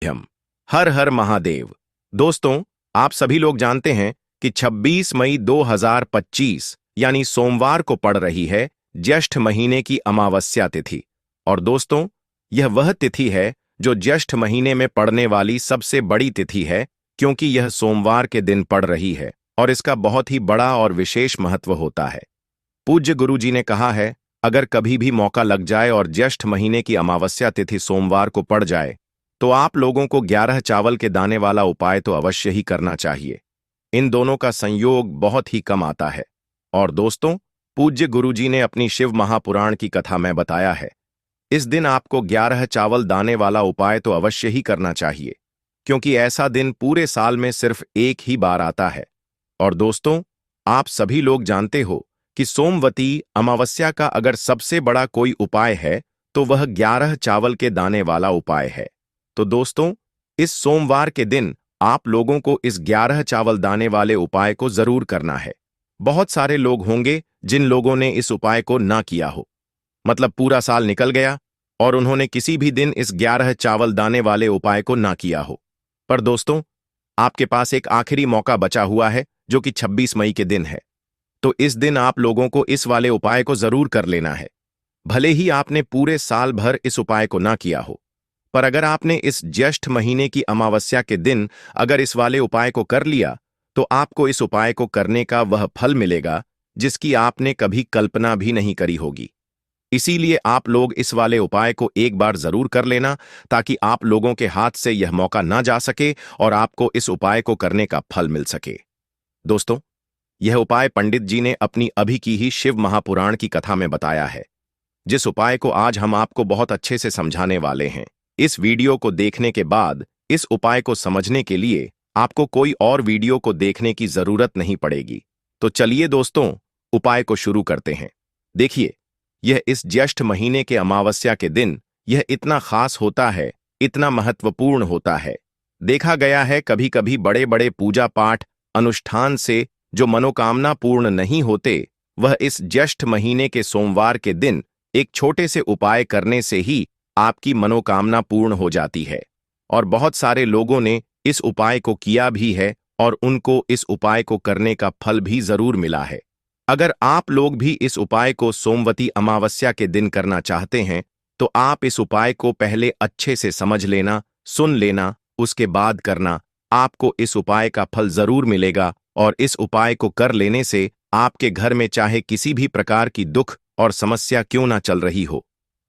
नमस्तुभ्यम। हर हर महादेव। दोस्तों, आप सभी लोग जानते हैं कि 26 मई 2025 यानी सोमवार को पड़ रही है ज्येष्ठ महीने की अमावस्या तिथि। और दोस्तों, यह वह तिथि है जो ज्येष्ठ महीने में पड़ने वाली सबसे बड़ी तिथि है, क्योंकि यह सोमवार के दिन पड़ रही है और इसका बहुत ही बड़ा और विशेष महत्व होता है। पूज्य गुरु जी ने कहा है, अगर कभी भी मौका लग जाए और ज्येष्ठ महीने की अमावस्या तिथि सोमवार को पड़ जाए तो आप लोगों को 11 चावल के दाने वाला उपाय तो अवश्य ही करना चाहिए। इन दोनों का संयोग बहुत ही कम आता है। और दोस्तों, पूज्य गुरु जी ने अपनी शिव महापुराण की कथा में बताया है, इस दिन आपको 11 चावल दाने वाला उपाय तो अवश्य ही करना चाहिए, क्योंकि ऐसा दिन पूरे साल में सिर्फ एक ही बार आता है। और दोस्तों, आप सभी लोग जानते हो कि सोमवती अमावस्या का अगर सबसे बड़ा कोई उपाय है तो वह 11 चावल के दाने वाला उपाय है। तो दोस्तों, इस सोमवार के दिन आप लोगों को इस 11 चावल दाने वाले उपाय को जरूर करना है। बहुत सारे लोग होंगे जिन लोगों ने इस उपाय को ना किया हो, मतलब पूरा साल निकल गया और उन्होंने किसी भी दिन इस 11 चावल दाने वाले उपाय को ना किया हो। पर दोस्तों, आपके पास एक आखिरी मौका बचा हुआ है जो कि 26 मई के दिन है। तो इस दिन आप लोगों को इस वाले उपाय को जरूर कर लेना है। भले ही आपने पूरे साल भर इस उपाय को ना किया हो, पर अगर आपने इस ज्येष्ठ महीने की अमावस्या के दिन अगर इस वाले उपाय को कर लिया तो आपको इस उपाय को करने का वह फल मिलेगा जिसकी आपने कभी कल्पना भी नहीं करी होगी। इसीलिए आप लोग इस वाले उपाय को एक बार जरूर कर लेना, ताकि आप लोगों के हाथ से यह मौका ना जा सके और आपको इस उपाय को करने का फल मिल सके। दोस्तों, यह उपाय पंडित जी ने अपनी अभी की ही शिव महापुराण की कथा में बताया है, जिस उपाय को आज हम आपको बहुत अच्छे से समझाने वाले हैं। इस वीडियो को देखने के बाद इस उपाय को समझने के लिए आपको कोई और वीडियो को देखने की जरूरत नहीं पड़ेगी। तो चलिए दोस्तों, उपाय को शुरू करते हैं। देखिए, यह इस ज्येष्ठ महीने के अमावस्या के दिन यह इतना खास होता है, इतना महत्वपूर्ण होता है। देखा गया है कभी कभी बड़े बड़े पूजा पाठ अनुष्ठान से जो मनोकामना पूर्ण नहीं होते, वह इस ज्येष्ठ महीने के सोमवार के दिन एक छोटे से उपाय करने से ही आपकी मनोकामना पूर्ण हो जाती है। और बहुत सारे लोगों ने इस उपाय को किया भी है और उनको इस उपाय को करने का फल भी जरूर मिला है। अगर आप लोग भी इस उपाय को सोमवती अमावस्या के दिन करना चाहते हैं तो आप इस उपाय को पहले अच्छे से समझ लेना, सुन लेना, उसके बाद करना। आपको इस उपाय का फल जरूर मिलेगा और इस उपाय को कर लेने से आपके घर में चाहे किसी भी प्रकार की दुख और समस्या क्यों ना चल रही हो,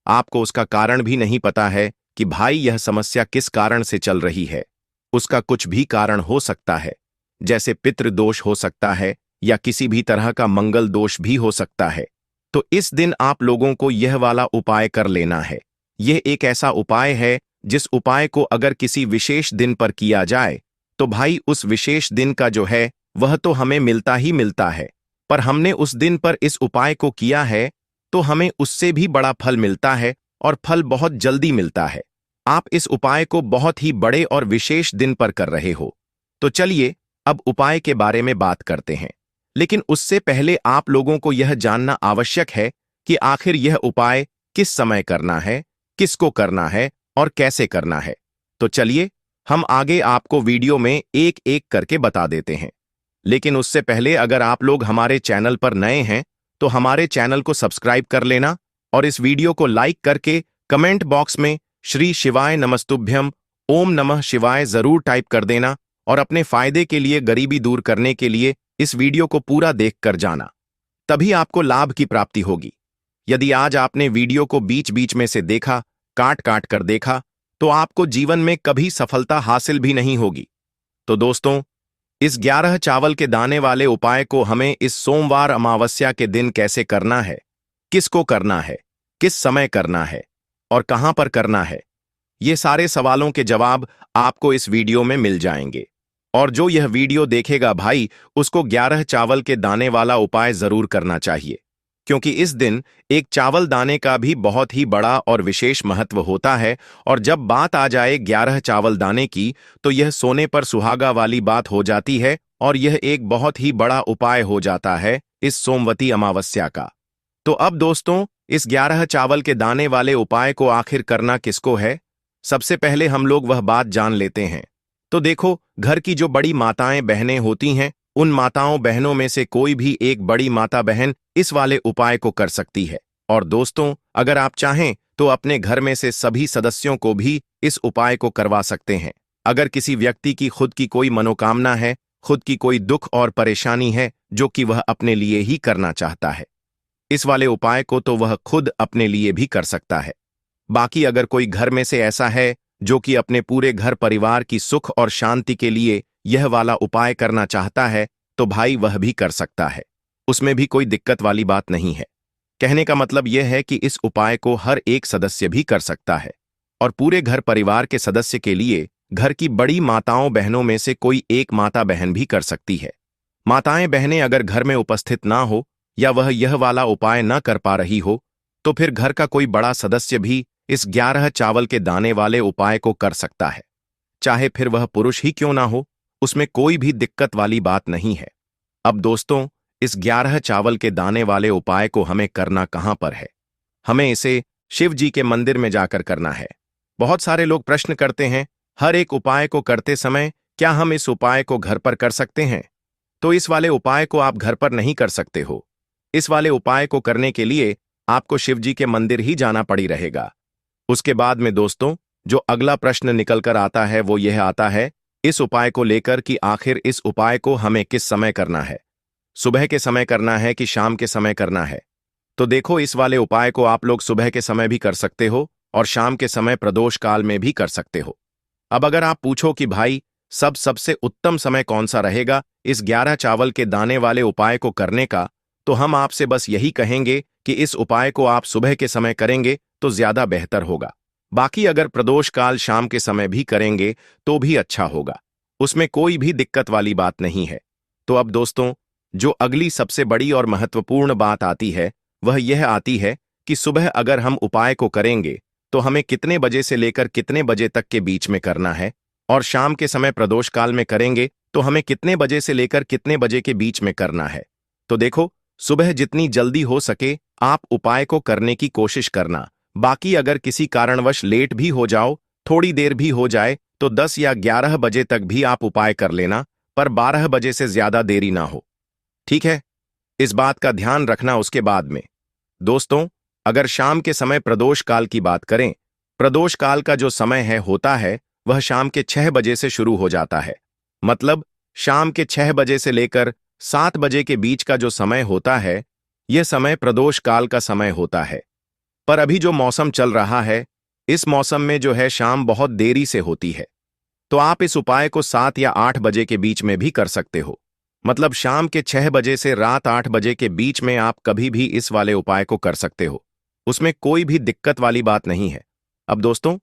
आपको उसका कारण भी नहीं पता है कि भाई यह समस्या किस कारण से चल रही है। उसका कुछ भी कारण हो सकता है, जैसे पितृदोष हो सकता है या किसी भी तरह का मंगल दोष भी हो सकता है। तो इस दिन आप लोगों को यह वाला उपाय कर लेना है। यह एक ऐसा उपाय है जिस उपाय को अगर किसी विशेष दिन पर किया जाए तो भाई उस विशेष दिन का जो है वह तो हमें मिलता ही मिलता है, पर हमने उस दिन पर इस उपाय को किया है तो हमें उससे भी बड़ा फल मिलता है और फल बहुत जल्दी मिलता है। आप इस उपाय को बहुत ही बड़े और विशेष दिन पर कर रहे हो। तो चलिए अब उपाय के बारे में बात करते हैं, लेकिन उससे पहले आप लोगों को यह जानना आवश्यक है कि आखिर यह उपाय किस समय करना है, किसको करना है और कैसे करना है। तो चलिए हम आगे आपको वीडियो में एक एक करके बता देते हैं। लेकिन उससे पहले अगर आप लोग हमारे चैनल पर नए हैं तो हमारे चैनल को सब्सक्राइब कर लेना और इस वीडियो को लाइक करके कमेंट बॉक्स में श्री शिवाय नमस्तुभ्यम, ओम नमः शिवाय जरूर टाइप कर देना और अपने फायदे के लिए, गरीबी दूर करने के लिए इस वीडियो को पूरा देख कर जाना, तभी आपको लाभ की प्राप्ति होगी। यदि आज आपने वीडियो को बीच बीच में से देखा, काट काट कर देखा, तो आपको जीवन में कभी सफलता हासिल भी नहीं होगी। तो दोस्तों, इस 11 चावल के दाने वाले उपाय को हमें इस सोमवार अमावस्या के दिन कैसे करना है, किसको करना है, किस समय करना है और कहां पर करना है, ये सारे सवालों के जवाब आपको इस वीडियो में मिल जाएंगे। और जो यह वीडियो देखेगा भाई, उसको 11 चावल के दाने वाला उपाय जरूर करना चाहिए, क्योंकि इस दिन एक चावल दाने का भी बहुत ही बड़ा और विशेष महत्व होता है। और जब बात आ जाए 11 चावल दाने की तो यह सोने पर सुहागा वाली बात हो जाती है और यह एक बहुत ही बड़ा उपाय हो जाता है इस सोमवती अमावस्या का। तो अब दोस्तों, इस 11 चावल के दाने वाले उपाय को आखिर करना किसको है, सबसे पहले हम लोग वह बात जान लेते हैं। तो देखो, घर की जो बड़ी माताएं बहनें होती हैं, उन माताओं बहनों में से कोई भी एक बड़ी माता बहन इस वाले उपाय को कर सकती है। और दोस्तों, अगर आप चाहें तो अपने घर में से सभी सदस्यों को भी इस उपाय को करवा सकते हैं। अगर किसी व्यक्ति की खुद की कोई मनोकामना है, खुद की कोई दुख और परेशानी है जो कि वह अपने लिए ही करना चाहता है, इस वाले उपाय को तो वह खुद अपने लिए भी कर सकता है। बाकी अगर कोई घर में से ऐसा है जो कि अपने पूरे घर परिवार की सुख और शांति के लिए यह वाला उपाय करना चाहता है, तो भाई वह भी कर सकता है। उसमें भी कोई दिक्कत वाली बात नहीं है। कहने का मतलब यह है कि इस उपाय को हर एक सदस्य भी कर सकता है, और पूरे घर परिवार के सदस्य के लिए घर की बड़ी माताओं बहनों में से कोई एक माता बहन भी कर सकती है। माताएं बहनें अगर घर में उपस्थित ना हो या वह यह वाला उपाय न कर पा रही हो, तो फिर घर का कोई बड़ा सदस्य भी इस 11 चावल के दाने वाले उपाय को कर सकता है। चाहे फिर वह पुरुष ही क्यों ना हो, उसमें कोई भी दिक्कत वाली बात नहीं है। अब दोस्तों, इस 11 चावल के दाने वाले उपाय को हमें करना कहां पर है? हमें इसे शिव जी के मंदिर में जाकर करना है। बहुत सारे लोग प्रश्न करते हैं, हर एक उपाय को करते समय क्या हम इस उपाय को घर पर कर सकते हैं? तो इस वाले उपाय को आप घर पर नहीं कर सकते हो। इस वाले उपाय को करने के लिए आपको शिव जी के मंदिर ही जाना पड़ी रहेगा। उसके बाद में दोस्तों, जो अगला प्रश्न निकलकर आता है वो यह आता है इस उपाय को लेकर कि आखिर इस उपाय को हमें किस समय करना है? सुबह के समय करना है कि शाम के समय करना है? तो देखो, इस वाले उपाय को आप लोग सुबह के समय भी कर सकते हो और शाम के समय प्रदोष काल में भी कर सकते हो। अब अगर आप पूछो कि भाई सबसे उत्तम समय कौन सा रहेगा इस 11 चावल के दाने वाले उपाय को करने का, तो हम आपसे बस यही कहेंगे कि इस उपाय को आप सुबह के समय करेंगे तो ज्यादा बेहतर होगा। बाकी अगर प्रदोष काल शाम के समय भी करेंगे तो भी अच्छा होगा, उसमें कोई भी दिक्कत वाली बात नहीं है। तो अब दोस्तों, जो अगली सबसे बड़ी और महत्वपूर्ण बात आती है वह यह आती है कि सुबह अगर हम उपाय को करेंगे तो हमें कितने बजे से लेकर कितने बजे तक के बीच में करना है, और शाम के समय प्रदोष काल में करेंगे तो हमें कितने बजे से लेकर कितने बजे के बीच में करना है। तो देखो, सुबह जितनी जल्दी हो सके आप उपाय को करने की कोशिश करना। बाकी अगर किसी कारणवश लेट भी हो जाओ, थोड़ी देर भी हो जाए, तो 10 या 11 बजे तक भी आप उपाय कर लेना, पर 12 बजे से ज्यादा देरी ना हो। ठीक है, इस बात का ध्यान रखना। उसके बाद में दोस्तों, अगर शाम के समय प्रदोष काल की बात करें, प्रदोष काल का जो समय होता है वह शाम के 6 बजे से शुरू हो जाता है। मतलब शाम के 6 बजे से लेकर 7 बजे के बीच का जो समय होता है, यह समय प्रदोष काल का समय होता है। पर अभी जो मौसम चल रहा है, इस मौसम में जो है शाम बहुत देरी से होती है, तो आप इस उपाय को 7 या 8 बजे के बीच में भी कर सकते हो। मतलब शाम के 6 बजे से रात 8 बजे के बीच में आप कभी भी इस वाले उपाय को कर सकते हो, उसमें कोई भी दिक्कत वाली बात नहीं है। अब दोस्तों,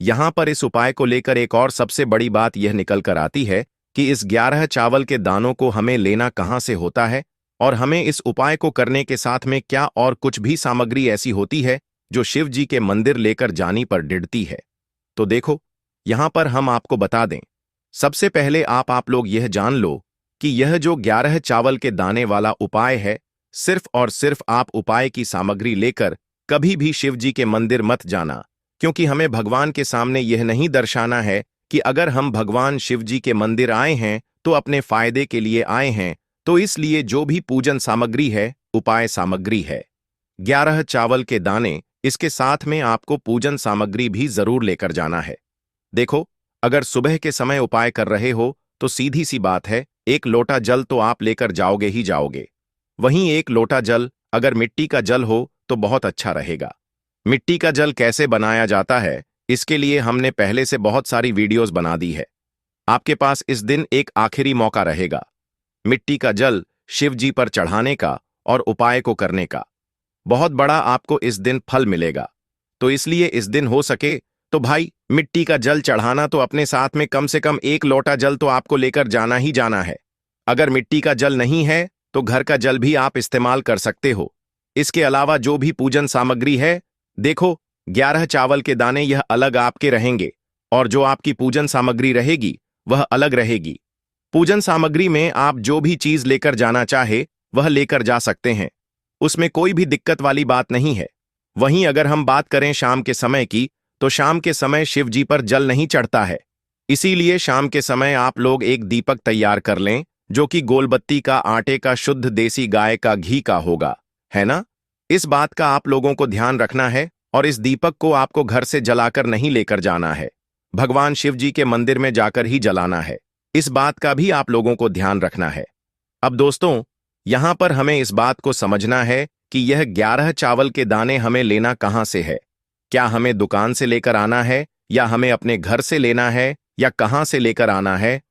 यहां पर इस उपाय को लेकर एक और सबसे बड़ी बात यह निकल कर आती है कि इस 11 चावल के दानों को हमें लेना कहां से होता है, और हमें इस उपाय को करने के साथ में क्या और कुछ भी सामग्री ऐसी होती है जो शिव जी के मंदिर लेकर जानी पर डिड़ती है। तो देखो, यहां पर हम आपको बता दें। सबसे पहले आप लोग यह जान लो कि यह जो 11 चावल के दाने वाला उपाय है, सिर्फ और सिर्फ आप उपाय की सामग्री लेकर कभी भी शिव जी के मंदिर मत जाना, क्योंकि हमें भगवान के सामने यह नहीं दर्शाना है कि अगर हम भगवान शिव जी के मंदिर आए हैं तो अपने फायदे के लिए आए हैं। तो इसलिए जो भी पूजन सामग्री है, उपाय सामग्री है, 11 चावल के दाने, इसके साथ में आपको पूजन सामग्री भी जरूर लेकर जाना है। देखो, अगर सुबह के समय उपाय कर रहे हो तो सीधी सी बात है, 1 लोटा जल तो आप लेकर जाओगे ही जाओगे। वहीं 1 लोटा जल अगर मिट्टी का जल हो तो बहुत अच्छा रहेगा। मिट्टी का जल कैसे बनाया जाता है, इसके लिए हमने पहले से बहुत सारी वीडियोस बना दी है। आपके पास इस दिन एक आखिरी मौका रहेगा मिट्टी का जल शिव जी पर चढ़ाने का और उपाय को करने का। बहुत बड़ा आपको इस दिन फल मिलेगा। तो इसलिए इस दिन हो सके तो भाई मिट्टी का जल चढ़ाना तो अपने साथ में कम से कम 1 लोटा जल तो आपको लेकर जाना ही जाना है। अगर मिट्टी का जल नहीं है तो घर का जल भी आप इस्तेमाल कर सकते हो। इसके अलावा जो भी पूजन सामग्री है, देखो 11 चावल के दाने यह अलग आपके रहेंगे, और जो आपकी पूजन सामग्री रहेगी वह अलग रहेगी। पूजन सामग्री में आप जो भी चीज लेकर जाना चाहे वह लेकर जा सकते हैं, उसमें कोई भी दिक्कत वाली बात नहीं है। वहीं अगर हम बात करें शाम के समय की, तो शाम के समय शिव जी पर जल नहीं चढ़ता है। इसीलिए शाम के समय आप लोग एक दीपक तैयार कर लें, जो कि गोलबत्ती का आटे का शुद्ध देसी गाय का घी का होगा, है ना? इस बात का आप लोगों को ध्यान रखना है और इस दीपक को आपको घर से जलाकर नहीं लेकर जाना है। भगवान शिव जी के मंदिर में जाकर ही जलाना है। इस बात का भी आप लोगों को ध्यान रखना है। अब दोस्तों, यहां पर हमें इस बात को समझना है कि यह 11 चावल के दाने हमें लेना कहां से है। क्या हमें दुकान से लेकर आना है, या हमें अपने घर से लेना है, या कहां से लेकर आना है,